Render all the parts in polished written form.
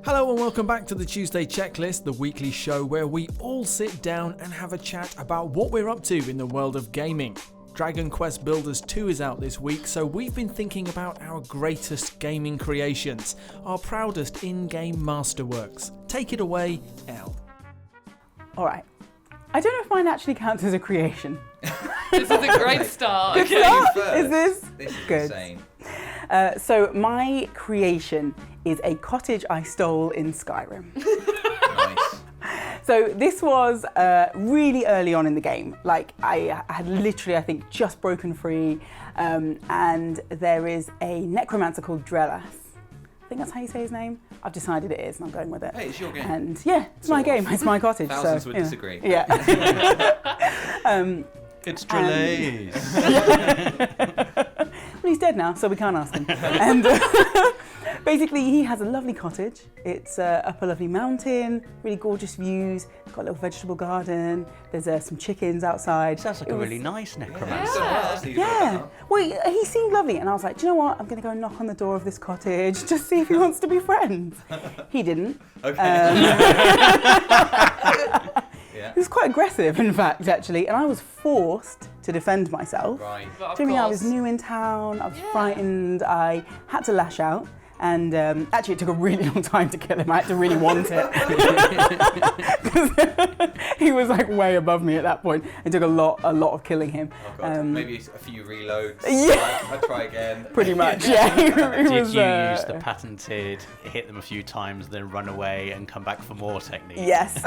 Hello and welcome back to the Tuesday Checklist, the weekly show where we all sit down and have a chat about what we're up to in the world of gaming. Dragon Quest Builders 2 is out this week, so we've been thinking about our greatest gaming creations, our proudest in-game masterworks. Take it away, Elle. Alright, I don't know if mine actually counts as a creation. This is a great start. Good start? Is This is good? insane. So my creation is a cottage I stole in Skyrim. Nice. So this was really early on in the game. Like I had literally, I think, just broken free, and there is a necromancer called Drelas. I think that's how you say his name. I've decided it is, and I'm going with it. Hey, it's your game. And yeah, it's my game. It's my cottage. Thousands so, would disagree. Yeah. It's Drelays. Well, he's dead now, so we can't ask him. And basically, he has a lovely cottage. It's up a lovely mountain, really gorgeous views. It's got a little vegetable garden. There's some chickens outside. Sounds like a really nice necromancer. Someone else needs to build Yeah. that up. Well, he seemed lovely, and I was like, do you know what? I'm going to go knock on the door of this cottage, just see if he wants to be friends. He didn't. Okay. Yeah. He was quite aggressive, in fact, actually, and I was forced to defend myself. Right. But of Do you know what I mean? I was course. new in town, I was frightened, I had to lash out, and actually it took a really long time to kill him. I had to really want it. 'Cause he was like way above me at that point. It took a lot of killing him. Oh god. Maybe a few reloads. Yeah. I'd try again. Pretty much, yeah. It Did was, you use the patented hit them a few times, then run away and come back for more technique? Yes.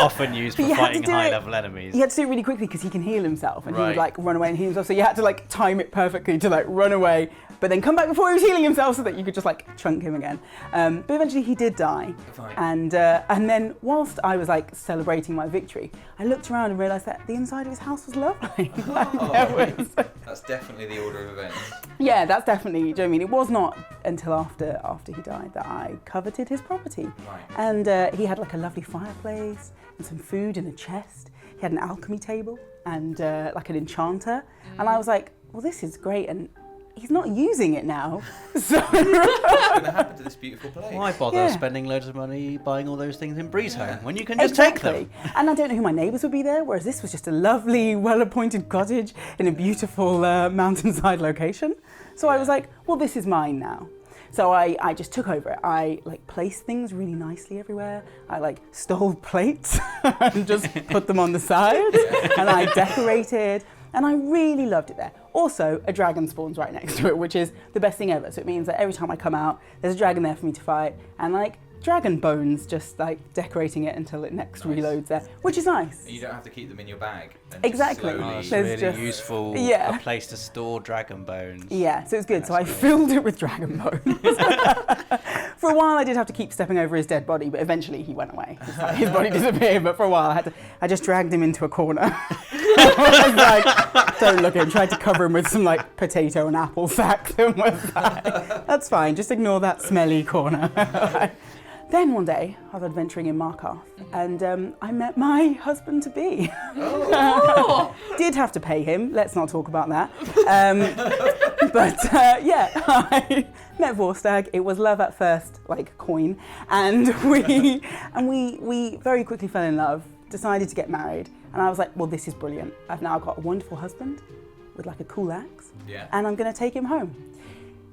Often used for But you had to fighting do it- high-level enemies. You had to do it really quickly because he can heal himself, and he would Right. like run away and heal himself. So you had to like time it perfectly to like run away, but then come back before he was healing himself, so that you could just like chunk him again. But eventually he did die, Fine. and then whilst I was like celebrating my victory, I looked around and realised that the inside of his house was lovely. Like, there was- That's definitely the order of events. yeah, that's definitely. Do you know what I mean? It was not until after he died that I coveted his property. Right. And he had like a lovely fireplace and some food in a chest. He had an alchemy table and like an enchanter. And I was like, well, this is great. And he's not using it now. So What's going to happen to this beautiful place? Why bother Yeah. spending loads of money buying all those things in Breeze Home when you can just take them? And I don't know who my neighbours would be there, whereas this was just a lovely, well-appointed cottage in a beautiful mountainside location. So I was like, well, this is mine now. So I just took over it. I like placed things really nicely everywhere. I like stole plates and just put them on the side. And I decorated. And I really loved it there. Also, a dragon spawns right next to it, which is the best thing ever. So it means that every time I come out, there's a dragon there for me to fight. And like dragon bones, just like decorating it until it next reloads there, which is nice. You don't have to keep them in your bag. And Exactly. Just Oh, slowly... it's There's really just- useful. Yeah. A place to store dragon bones. Yeah, so it's good. So I That's filled it with dragon bones. For a while, I did have to keep stepping over his dead body, but eventually he went away. His body disappeared, but for a while, I just dragged him into a corner. I was like, don't look at him. Tried to cover him with some like potato and apple sacks and was like, that's fine. Just ignore that smelly corner. Then one day, I was adventuring in Markarth, and I met my husband-to-be. Oh. Did have to pay him. Let's not talk about that. But yeah, I met Vorstag. It was love at first, like coin, and we very quickly fell in love. Decided to get married, and I was like, well, this is brilliant. I've now got a wonderful husband with like a cool axe, Yeah. and I'm going to take him home.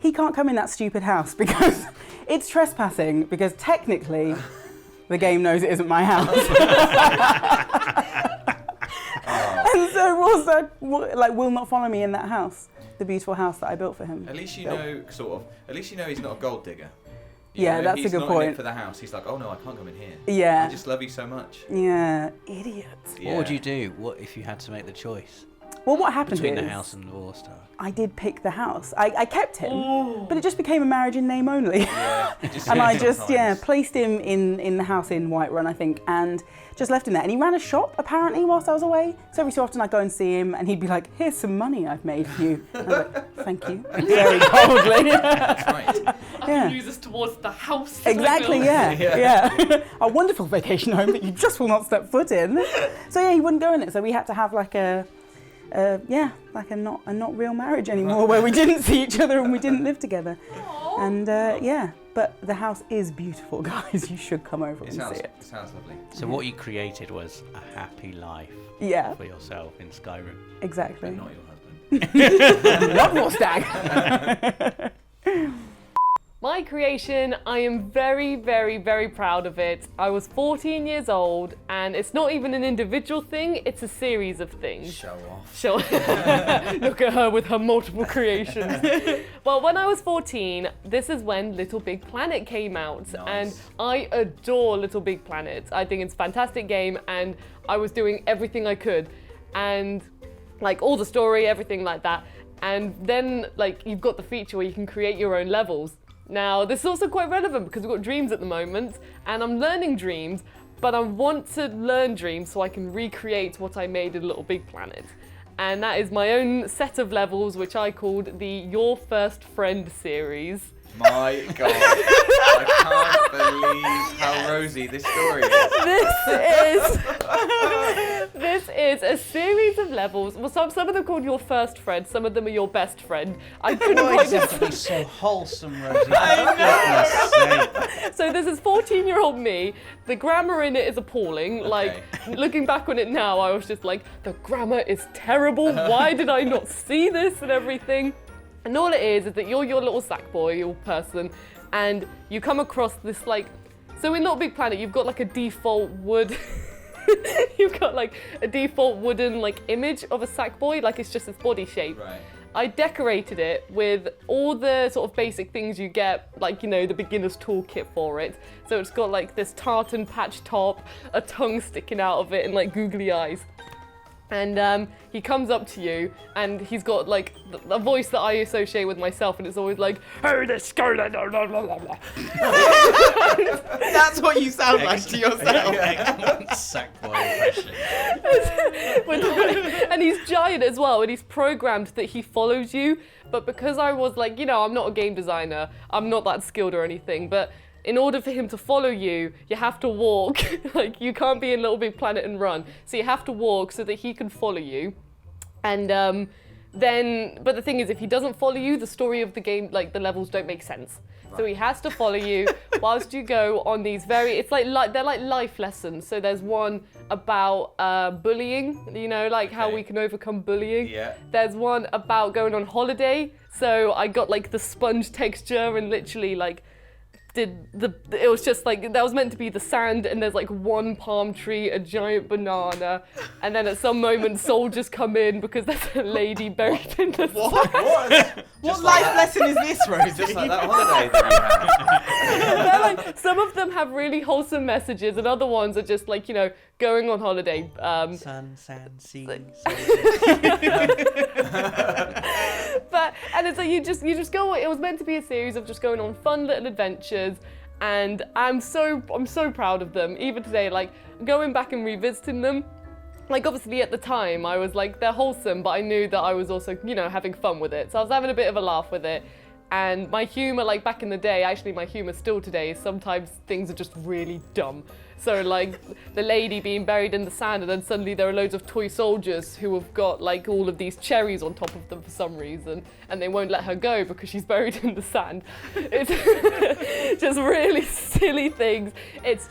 He can't come in that stupid house because it's trespassing, because technically the game knows it isn't my house. And so Vorstag like will not follow me in that house, the beautiful house that I built for him. At least you know, At least you know he's not a gold digger. You Yeah, know, that's a he's good not in point. it for the house. He's like, oh no, I can't come in here. Yeah. I just love you so much. Yeah, idiot. What would you do? What if you had to make the choice Well, what happened between is the house and the Warstar? I did pick the house. I kept him, but it just became a marriage in name only. Yeah. it just And I happens just, sometimes. placed him in the house in Whiterun, I think, and just left him there. And he ran a shop, apparently, whilst I was away. So every so often I'd go and see him, and he'd be like, here's some money I've made for you. And I was like, thank you, very coldly. That's right. I Yeah. can use this towards the house. that I Exactly, built. yeah. A wonderful vacation home that you just will not step foot in. So yeah, he wouldn't go in it. So we had to have like a not real marriage anymore, where we didn't see each other and we didn't live together. Aw. And yeah, But the house is beautiful, guys. You should come over and see it. It sounds lovely. So what you created was a happy life Yeah, for yourself in Skyrim. exactly. But not your husband. Love more stag. My creation, I am very, very, very proud of it. I was 14 years old, and it's not even an individual thing, it's a series of things. Show off. Sure. Look at her with her multiple creations. Well, when I was 14, this is when LittleBigPlanet came out. Nice. And I adore LittleBigPlanet. I think it's a fantastic game, and I was doing everything I could. And like all the story, everything like that. And then like you've got the feature where you can create your own levels. Now, this is also quite relevant because we've got dreams at the moment, and I'm learning dreams, but I want to learn dreams so I can recreate what I made in LittleBigPlanet. And that is my own set of levels, which I called the Your First Friend series. My God. I can't believe how rosy this story is. This is a series of levels. Well, some of them called Your First Friend, some of them are Your Best Friend. I couldn't quite Exactly, so wholesome, Rosie. I So this is 14-year-old me. The grammar in it is appalling. Like, looking back on it now, I was just like, the grammar is terrible. Why did I not see this and everything? And all it is that you're your little sack boy, your person, and you come across this like, so in LittleBigPlanet, you've got like a default wood, you've got like a default wooden like image of a sack boy, like it's just its body shape. Right. I decorated it with all the sort of basic things you get, like, you know, the beginner's toolkit for it. So it's got like this tartan patch top, a tongue sticking out of it, and like googly eyes. And he comes up to you, and he's got like a voice that I associate with myself, and it's always like, "Hey, this girl, blah, blah, blah, blah, blah." That's what you sound like to yourself. Excellent Sackboy impression. And he's giant as well, and he's programmed that he follows you. But because I was like, you know, I'm not a game designer, I'm not that skilled or anything, but in order for him to follow you, you have to walk. Like, you can't be in LittleBigPlanet and run. So you have to walk so that he can follow you. And but the thing is, if he doesn't follow you, the story of the game, like the levels don't make sense. So he has to follow you whilst you go on these they're like life lessons. So there's one about bullying, you know, like how we can overcome bullying. Yeah. There's one about going on holiday. So I got like the sponge texture and literally like it was just like, that was meant to be the sand, and there's like one palm tree, a giant banana, and then at some moment soldiers come in because there's a lady buried in the What? What? What life lesson is this, Rosie? Just like that holiday that you had. They're like, some of them have really wholesome messages, and other ones are just like, you know, going on holiday. Sun, sand, sea, And it's like you just go. It was meant to be a series of just going on fun little adventures, and I'm so proud of them. Even today, like going back and revisiting them. Like obviously at the time I was like, they're wholesome, but I knew that I was also, you know, having fun with it. So I was having a bit of a laugh with it. And my humour, like back in the day, actually my humour still today is sometimes things are just really dumb. So like the lady being buried in the sand, and then suddenly there are loads of toy soldiers who have got like all of these cherries on top of them for some reason, and they won't let her go because she's buried in the sand. It's just really silly things. It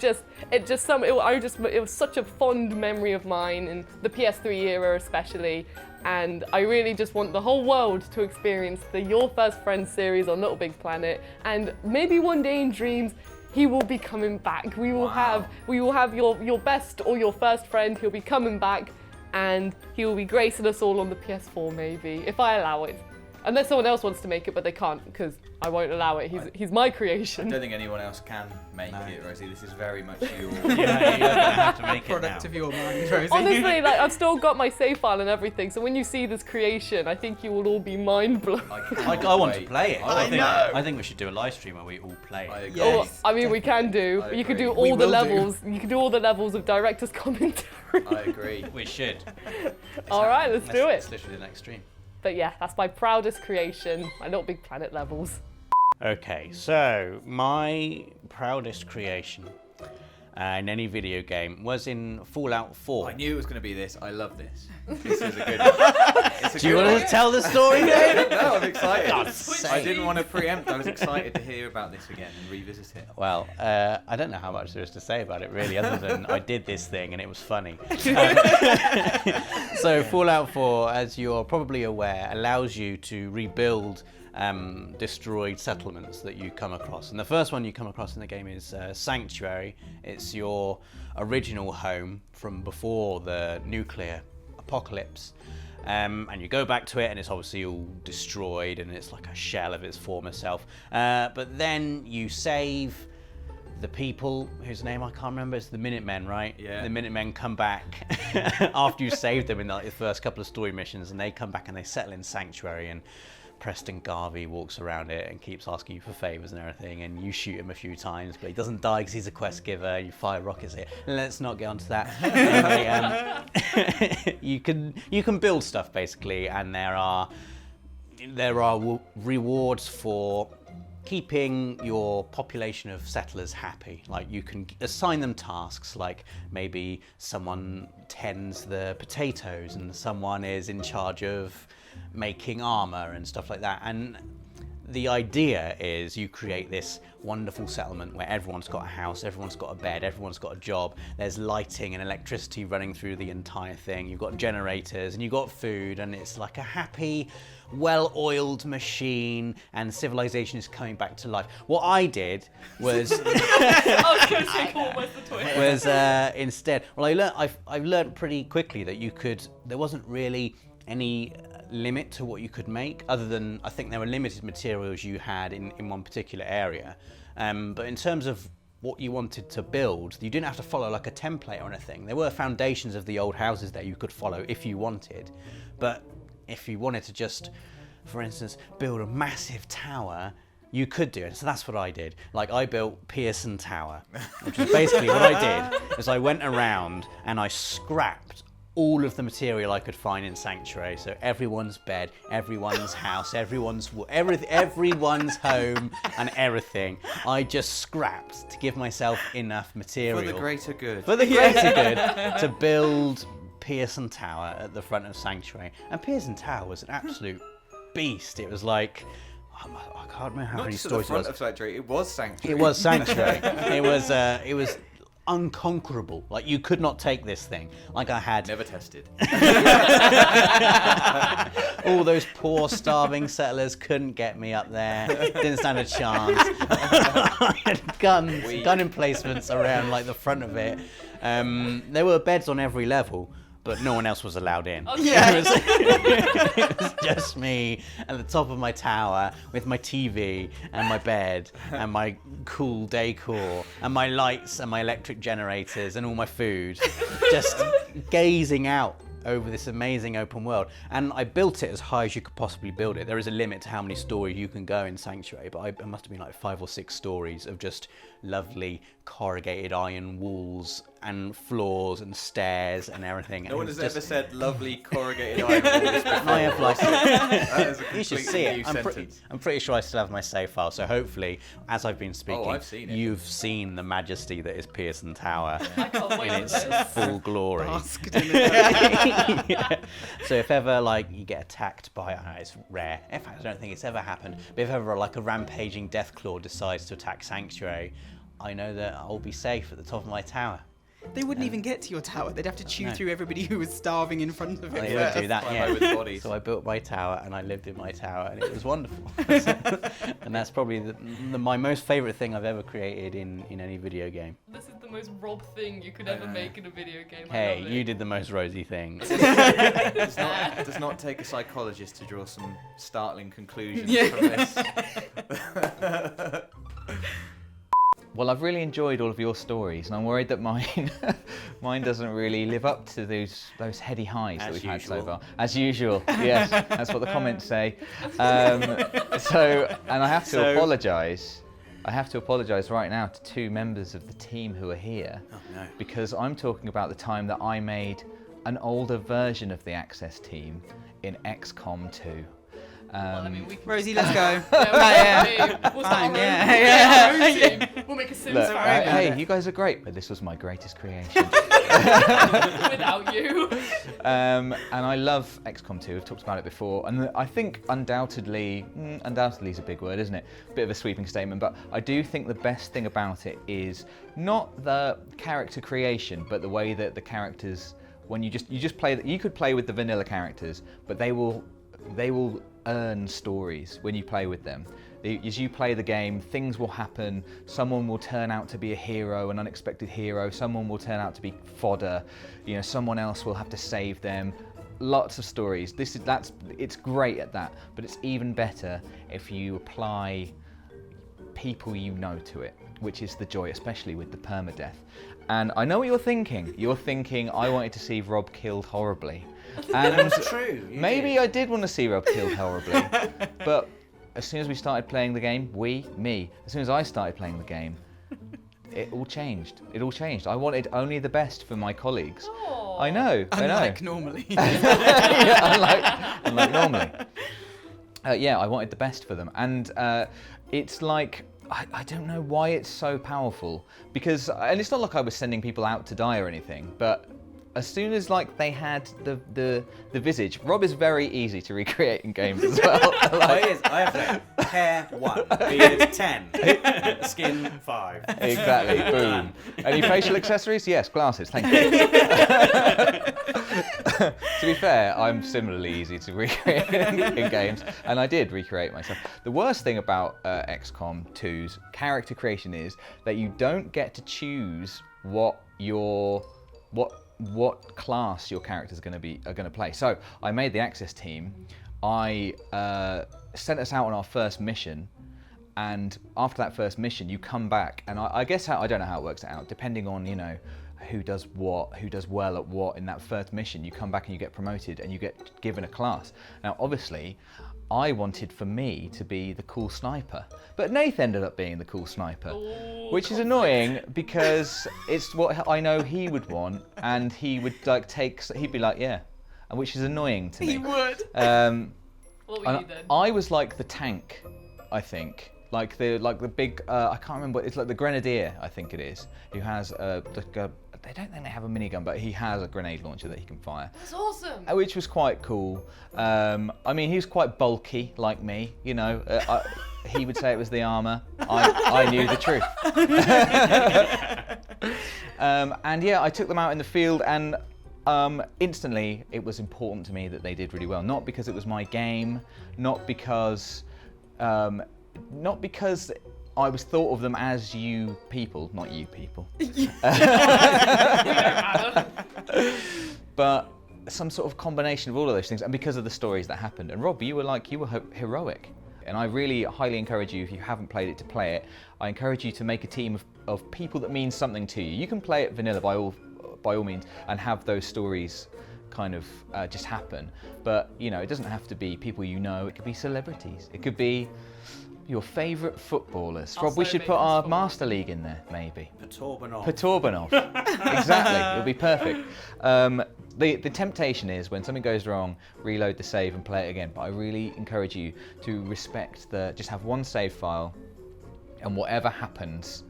was such a fond memory of mine, in the PS3 era especially. And I really just want the whole world to experience the Your First Friend series on LittleBigPlanet, and maybe one day in dreams he will be coming back. We will have your best or your first friend. He'll be coming back, and he will be gracing us all on the PS4 maybe, if I allow it. Unless someone else wants to make it, but they can't because I won't allow it. He's my I creation. don't think anyone else can make it, Rosie. This is very much your Yeah, you're gonna have to make it Product now. of your mind, Rosie. Honestly, like I've still got my save file and everything. So when you see this creation, I think you will all be mind blown. I want to play it. know. I think we should do a live stream where we all play I it. agree. Yes. I mean, we can do. I You could do agree. all We the will do. levels. You could do all the levels of director's commentary. I agree. We should. All right, let's do it. It's literally the next stream. But yeah, that's my proudest creation. My LittleBigPlanet levels. Okay, so my proudest creation. in any video game was in Fallout 4. I knew it was going to be this. I love this. This is a good one. Do you want to tell the story? No, I'm excited. God's sake. I didn't want to preempt. I was excited to hear about this again and revisit it. Well, I don't know how much there is to say about it really, other than I did this thing and it was funny. So Fallout 4, as you're probably aware, allows you to rebuild destroyed settlements that you come across. And the first one you come across in the game is Sanctuary. It's your original home from before the nuclear apocalypse. And you go back to it and it's obviously all destroyed and it's like a shell of its former self. But then you save the people whose name I can't remember. It's the Minutemen, right? Yeah. The Minutemen come back after you saved them in like the first couple of story missions, and they come back and they settle in Sanctuary, and Preston Garvey walks around it and keeps asking you for favours and everything, and you shoot him a few times, but he doesn't die because he's a quest giver. You fire rockets at it. Let's not get onto that. Anyway, you can build stuff basically, and there are rewards for keeping your population of settlers happy. Like you can assign them tasks, like maybe someone tends the potatoes and someone is in charge of making armor and stuff like that. And the idea is you create this wonderful settlement where everyone's got a house, everyone's got a bed, everyone's got a job. There's lighting and electricity running through the entire thing. You've got generators and you've got food, and it's like a happy, well-oiled machine, and civilization is coming back to life. What I did was instead, well, I learned pretty quickly that there wasn't really any limit to what you could make, other than I think there were limited materials you had in one particular area. But in terms of what you wanted to build, you didn't have to follow like a template or anything. There were foundations of the old houses that you could follow if you wanted. But if you wanted to just, for instance, build a massive tower, you could do it. So that's what I did. Like I built Pearson Tower, which is basically what I did, is I went around and I scrapped all of the material I could find in Sanctuary. So everyone's bed, everyone's house, everyone's home and everything. I just scrapped to give myself enough material. For the greater good. For the greater good, to build Pearson Tower at the front of Sanctuary. And Pearson Tower was an absolute beast. It was like, I can't remember how many stories it was. Not just at the front of Sanctuary, it was Sanctuary. It was Sanctuary. It was unconquerable. Like you could not take this thing. Like I had never tested. All those poor starving settlers couldn't get me up there. Didn't stand a chance. I had gun emplacements around like the front of it. There were beds on every level, but no one else was allowed in. Okay. Yeah. It was just me at the top of my tower with my TV and my bed and my cool decor and my lights and my electric generators and all my food, just gazing out over this amazing open world. And I built it as high as you could possibly build it. There is a limit to how many stories you can go in Sanctuary, but it must have been like 5 or 6 stories of just lovely corrugated iron walls and floors and stairs and everything. No one has ever said lovely corrugated iron walls before. I have like, That is a you should see completely it. new sentence. I'm pretty sure I still have my save file, so hopefully, as I've been speaking, I've seen it. you've seen the majesty that is Pearson Tower I can't wait in for its this. full glory. Basked in it. Yeah. So if ever like you get attacked by, I don't know, it's rare. In fact, I don't think it's ever happened. But if ever like a rampaging Deathclaw decides to attack Sanctuary, I know that I'll be safe at the top of my tower. They wouldn't even get to your tower. They'd have to chew No. through everybody who was starving in front of it. They would do that, Fly yeah. away with bodies. So I built my tower and I lived in my tower and it was wonderful. And that's probably my most favourite thing I've ever created in any video game. This is the most Rob thing you could ever make in a video game. I Hey, love it. you did the most rosy thing. Does not take a psychologist to draw some startling conclusions from this. Well, I've really enjoyed all of your stories, and I'm worried that mine doesn't really live up to those heady highs that As we've had so usual. far. As usual, yes, that's what the comments say. And I have to apologise. I have to apologise right now to 2 members of the team who are here, because I'm talking about the time that I made an older version of the Access team in XCOM 2. Well, I mean, we can Rosie, let's go. We'll start Yeah. our own team. We'll make a Sims Look, fan hey, you guys are great, but this was my greatest creation. without you. And I love XCOM 2. We've talked about it before, and I think undoubtedly is a big word, isn't it? Bit of a sweeping statement, but I do think the best thing about it is not the character creation, but the way that the characters, when you just play, you could play with the vanilla characters, but they will earn stories when you play with them. As you play the game, things will happen. Someone will turn out to be a hero, an unexpected hero. Someone will turn out to be fodder. Someone else will have to save them. Lots of stories. It's great at that, but it's even better if you apply people you know to it, which is the joy, especially with the permadeath. And I know what you're thinking. You're thinking, I wanted to see Rob killed horribly. And That's true. Maybe I did want to see Rob killed horribly, but as soon as we started playing the game, as soon as I started playing the game, it all changed. I wanted only the best for my colleagues. Aww. I know. Unlike normally. Yeah, unlike normally. I wanted the best for them, and it's like, I don't know why it's so powerful, and it's not like I was sending people out to die or anything, but as soon as they had the visage, Rob is very easy to recreate in games as well. It is. I have that. Hair 1, beard 10, skin 5. Exactly. Boom. Any facial accessories? Yes, glasses. Thank you. To be fair, I'm similarly easy to recreate in games, and I did recreate myself. The worst thing about XCOM 2's character creation is that you don't get to choose what class your characters are going to play. So I made the Access team. I sent us out on our first mission, and after that first mission, you come back, and I guess I don't know how it works out. Depending on who does what, who does well at what in that first mission, you come back and you get promoted and you get given a class. Now, obviously, I wanted for me to be the cool sniper, but Nath ended up being the cool sniper, which is annoying because it's what I know he would want, and he would he'd be like, yeah, and which is annoying to me. He would. What were you then? I was like the tank, I think. Like the big, I can't remember, it's like the grenadier, I think it is, who has I don't think they have a minigun, but he has a grenade launcher that he can fire. That's awesome. Which was quite cool. I mean, he was quite bulky, like me, he would say it was the armour. I knew the truth. And yeah, I took them out in the field, and instantly it was important to me that they did really well. Not because it was my game, not because I was thought of them as you people, not you people. But some sort of combination of all of those things, and because of the stories that happened. And Rob, you were heroic. And I really highly encourage you, if you haven't played it, to play it. I encourage you to make a team of people that mean something to you. You can play it vanilla by all means and have those stories kind of just happen. But it doesn't have to be people you know. It could be celebrities. It could be your favourite footballers. Rob, we should put our Master League in there, maybe. Patorbanov. Exactly, it'll be perfect. The temptation is, when something goes wrong, reload the save and play it again. But I really encourage you to respect just have one save file, and whatever happens,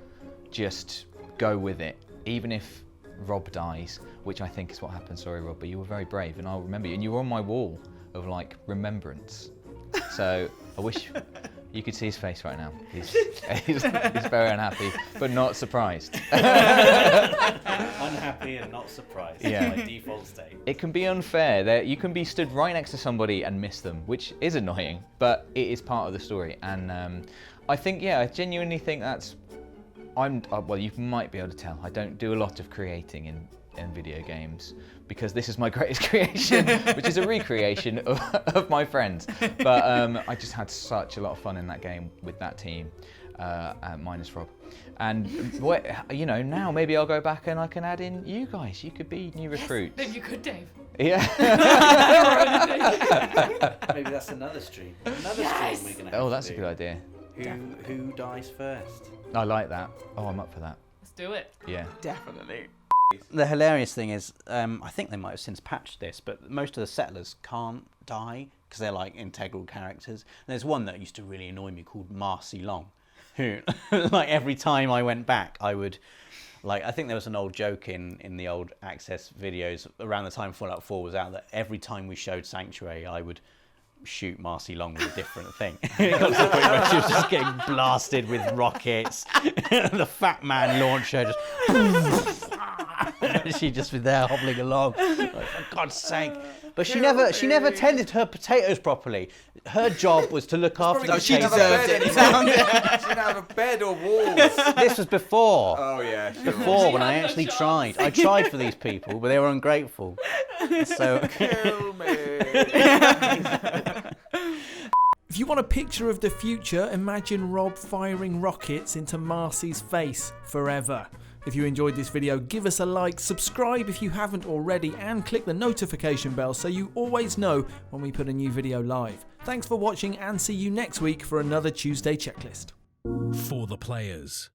just go with it. Even if Rob dies, which I think is what happened. Sorry, Rob, but you were very brave, and I'll remember you. And you were on my wall of remembrance. So I wish you could see his face right now. He's very unhappy, but not surprised. Unhappy and not surprised. Yeah. My default state. It can be unfair. You can be stood right next to somebody and miss them, which is annoying, but it is part of the story. And I think, I genuinely think that's. Well, you might be able to tell. I don't do a lot of creating in video games because this is my greatest creation, which is a recreation of my friends. But I just had such a lot of fun in that game with that team, minus Rob. And now maybe I'll go back and I can add in you guys. You could be new recruits. Maybe you could, Dave. Yeah. Maybe that's another stream. Another stream we're gonna have. Oh, that's a good idea. Who dies first? I like that. Oh, I'm up for that. Let's do it. Yeah. Definitely. The hilarious thing is, I think they might have since patched this, but most of the settlers can't die because they're like integral characters. And there's one that used to really annoy me called Marcy Long, who like every time I went back, I would like, I think there was an old joke in the old Access videos around the time Fallout 4 was out that every time we showed Sanctuary, I would shoot Marcy Long with a different thing. It got to the point where she was just getting blasted with rockets. The Fat Man launcher just she just was there hobbling along, like, for God's sake. But she never tended her potatoes properly. Her job was to look after the She potatoes. deserved it. She didn't have a bed or walls. This was before. Oh yeah, sure. Before, when I actually tried. I tried for these people, but they were ungrateful. So Kill me. If you want a picture of the future, imagine Rob firing rockets into Marcy's face forever. If you enjoyed this video, give us a like, subscribe if you haven't already, and click the notification bell so you always know when we put a new video live. Thanks for watching, and see you next week for another Tuesday checklist. For the players.